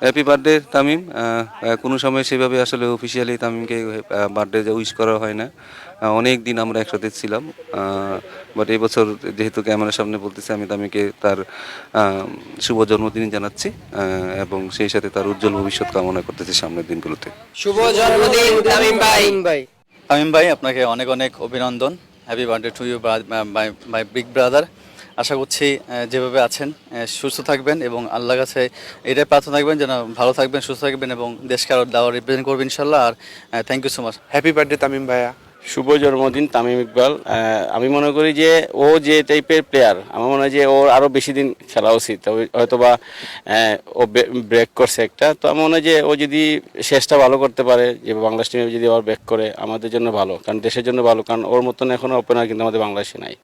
Happy birthday Tamim. কোনো সময় সেভাবে আসলে অফিসিয়ালি তামিমকে বার্থডে উইশ করা হয় না। অনেক দিন আমরা একসাথে ছিলাম, বাট এই বছর যেহেতু ক্যামেরার সামনে বলতেছি, আমি তামিমকে তার শুভ জন্মদিন জানাচ্ছি, এবং সেই সাথে তার উজ্জ্বল ভবিষ্যৎ কামনা করতেছি সামনের দিনগুলোতে। শুভ জন্মদিন তামিম ভাই। তামিম ভাই, আপনাকে অনেক অনেক অভিনন্দন। Happy birthday to you my big brother. আশা করছি যেভাবে আছেন সুস্থ থাকবেন এবং আল্লাহর কাছে এটাই প্রার্থনা থাকবেন যেন ভালো থাকবেন, সুস্থ থাকবেন এবং দেশকে আরও দাওয়া রিপ্রেজেন্ট করবেন ইনশাল্লাহ। আর thank you so much. Happy birthday Tamim ভাইয়া। শুভ জন্মদিন তামিম ইকবাল। আমি মনে করি যে ও যে টাইপের প্লেয়ার, আমার মনে হয় যে ওর আরও বেশি দিন খেলা উচিত। হয়তো বা ও ব্রেক করছে একটা, তো আমার মনে হয় যে ও যদি শেষটা ভালো করতে পারে, যে বাংলাদেশ টিমে যদি আবার ব্রেক করে আমাদের জন্য ভালো, কারণ দেশের জন্য ভালো, কারণ ওর মতন এখনও ওপেনার কিন্তু আমাদের বাংলাদেশে নাই।